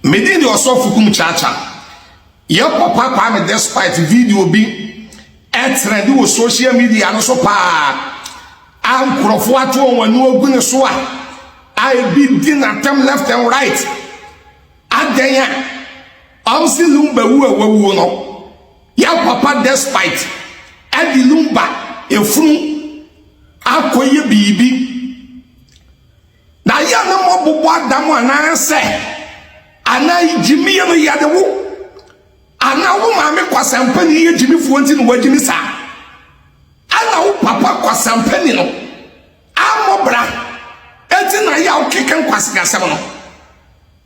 Medin yourself Kumachacha. Your papa Kwame despite video be trend with social media and so pa. I'm crofwato when you are going so I be din attempt left and right. Adenya. I'm still lumba woo no. Your papa despite Adi lumba a fru akoye bibi. Na ya no mo bobo adamu anan se ana jimi no yade wo. Ana wo maame kwasampani ye jimi fuonti no wajimi sa. Ana wo papa kwasampani no. Amobra. Eti na ya okeken kwasigasem no.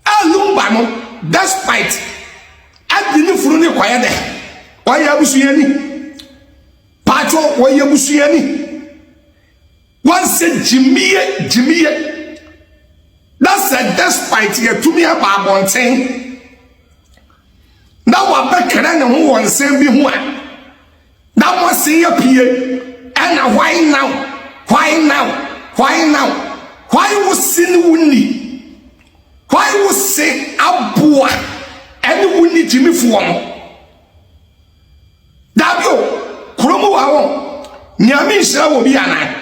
Alumba no despite adini furu ne kwaye de. Waya busuyani. Pacho waya busuyani. One said jimiye. That's a despite ye to me about one thing. Now what back and who wants to be one. Now was see a peer and why now? Why was sin windy? Why was say a boy and windy Jimmy for Dabio Kromo Nyamisha will be an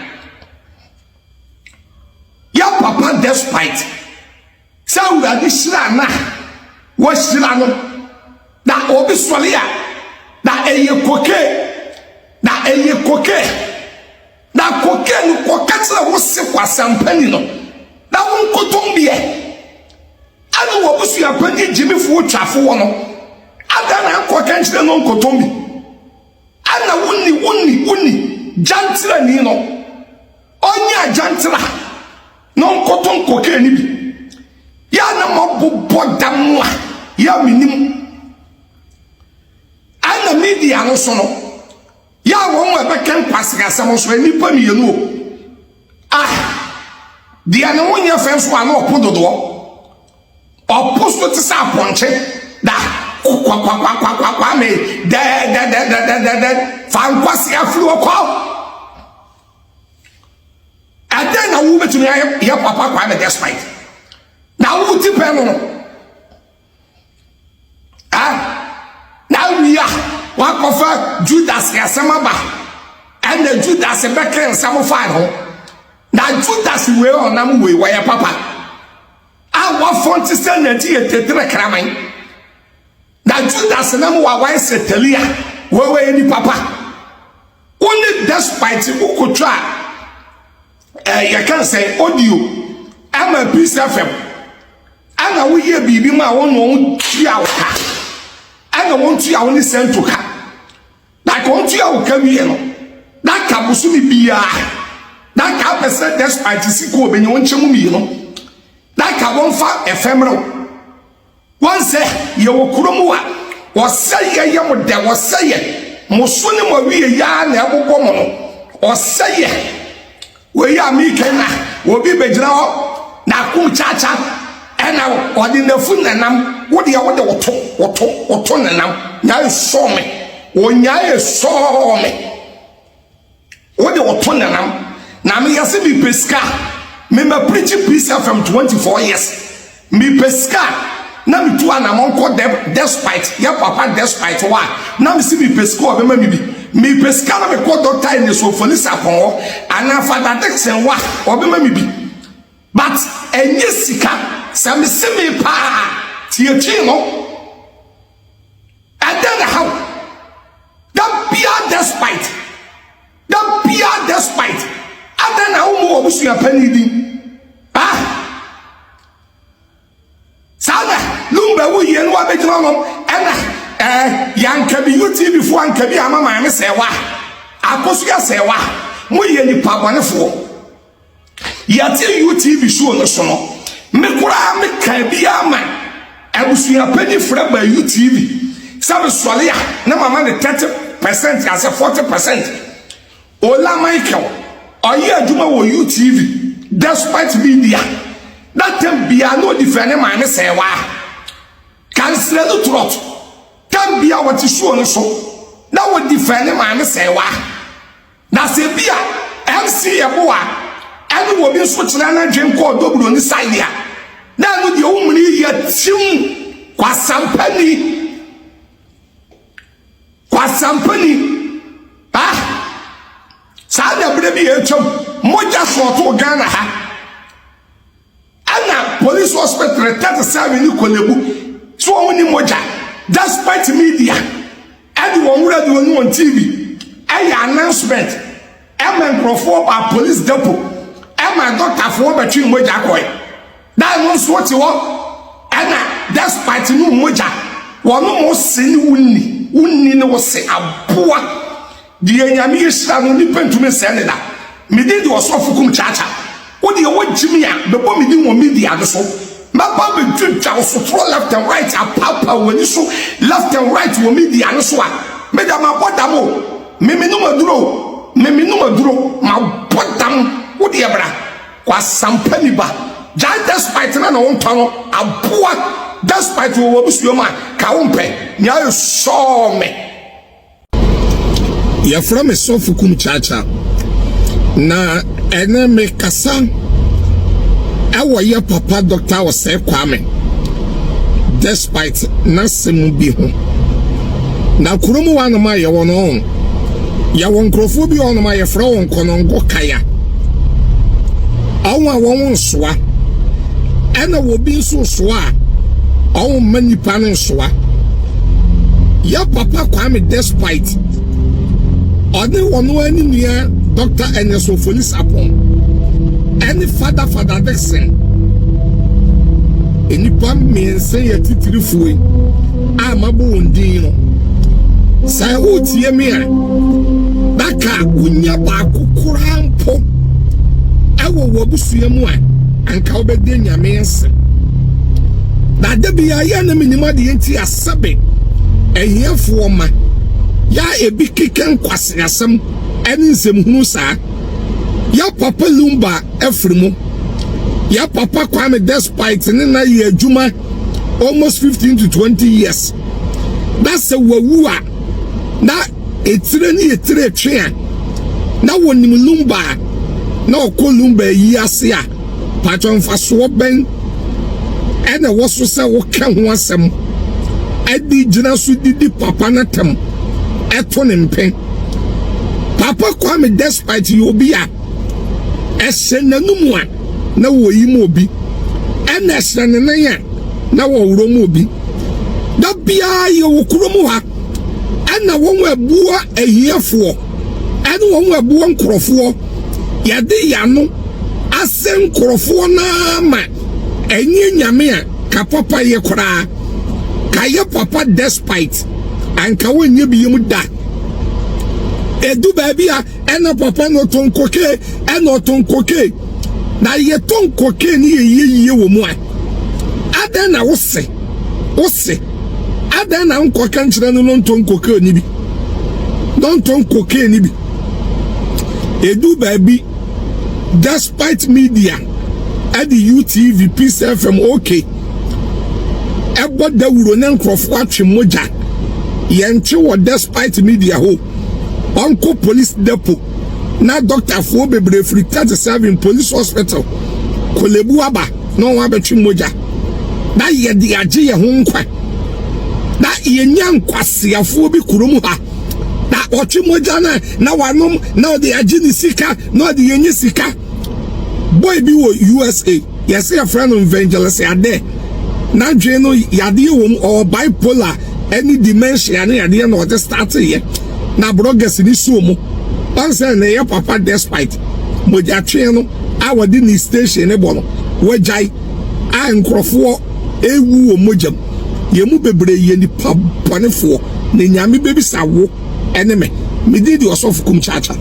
your papa despite so we are this lana was lano. That obi solia that eye koke that koke no kokatla wo se kwasampani no that won kotombie anu wo busu apani jimi fu twafo wo no ada na koke nchire no kotombi ana wonni jantra ni no onya jantra no koton koke ni bi ya na mabobɔ damwa ya minim ana media no so no ya won we beken kwasigasem so anipa mienu dia na wonya fenso ana opododo oposto ti sa ponche da kwa me de fan Kwasia flu kwa aden na wo betumi ya papa kwa me despite na wo ti pe no we are Wakofa Judas Yasamaba and the Judas Becker Samofano. Now Judas we on them way why papa. I want font to send a theatre cramming. Now Judas Namu why said Telia where any papa. Only despite who could try. You can say audio. I'm a piece of him. And I will hear baby my own 3 hours. I want you only send to her. Like want you come here. That kabusumi bia. That ka person despite siko be you want chemu no. That ka won fa ephemeral. One say you wo kuromu a wo say ye mo de wo say ye mo so ne mo wie ya na ebobɔ mo no. Wo say ye we ya mi kenna wo bi begyina ho na Kumachacha ena odi na fu nanam wo de woto nanam nya so me wo nya so me wo de woto nanam na me yase bi peska me ma preach peace from 24 years me peska na me tu anamon ko despite ya papa despite wa na me si me peska o be ma mi bi me peska na me ko doctor in so police apon ana father Dixon wa o be ma mi bi but enye sika Some semi pa Tiachino and then how the pure despite and then how more was your penny Sana Lumba we and what and Ghpagetv before and Kabi Ama Serwaa Akosua Serwaa we any papa for Yati UTV show no sono me kura me kabia man abusuya pani fra ba UTV sabe solia na mama ne 30% as 40% ola Michael oye aduma wo UTV despite media that time bia no defend man Serwaa cancel the trot time bia what show no so na wo defend man Serwaa na se bia MC eboa and will be switching and drink called double on the side here. Now, with your woman here, nyame ye twam moja so to Ghana ha ana police hospital 37 ni kolebu so woni moja despite media and one wura do on TV ay announcement nkrofo ba police depot doctor for between moja koy that no so what ana despite no moja wono mo sini wunni ne wo se aboa di enyame yesra no ni pentumi sene da me di osofu Kumachacha wo di wo jimi a bebo me di wo media do so maba be twitwa so throw left and right apapa woni so left and right wo media no so a me da ma bodamo me no maduro ma bodam wo di ebra kwa sampani ba ja despite na no ntono aboa despite wo busuo ma ka wo mpe nya yo so me ya from a sofu Kumachacha na ene me kasa awo ya papa doctor was say Kwame despite na semu bi ho na kuromu wana ma ye wono ya wonkrofo bi ono ma ye fra won konongo kaya awa won soa ena wo bi so soa awu mani panin soa ya papa Kwame despite ode wono ani nia Dr. Zionfelixtv upon any father Dixon enipa me say ya titirifuwe amabo ndino sai otie me a daka unya ba kokurampo awo wobusua mu a anka obede nyame nse na debia ya na minima de enti asabe ehefo ma ya ebi kiken Kwasia asem eni nsem hunu saa ya papa lumba efrimu ya papa Kwame despite na ye adwuma almost 15 to 20 years that's a wawua na etire ni etire twa na wonim lumba na okolumba yi ase a patron faso ben ena woso se wo ka ho asem adi gina so didi papa na tam eto ne mpen papa Kwame despite you be a esenanum a na wo yi mo bi ena esenana ya na wo wuro mo bi da bia ye wo kuromu ha ena won abua ehiefo ena won abua nkrofo ya de ya no asen nkrofo na ma enye nyame a ka papa ye kora ka ye papa despite anka wonye bi yemu da edu baby a ena papa no tonkoke ena tonkoke na ye tonkoke ni ye wo mu a adan na wose adan na nkoka nkyere no tonkoke ni bi don tonkoke ni bi edu baby despite media at the UTV Peace FM okay ebo da wuro na nkrofo atwe moja yente wo despite media ho Uncle police depot na doctor for bebre free 37 police hospital kolebu aba no wa betwi moja na ye de age ye ho nkwa na ye nya Kwasia fo bi kurom ha na otwi moja na wanom na de age ni sika na de yenye sika boy bi wo USA yes a friend of evangelist ade na dwe no yade wo bipolar any dementia na yade na o de start here na bloggers ni suomo onse na ye papa despite moja twe no awodi ni station ne bono wajai a nkrofo ewu o mojam ye mu bebre ye ni papanefo na nyame bebi sawo eneme me di osofu Kumachacha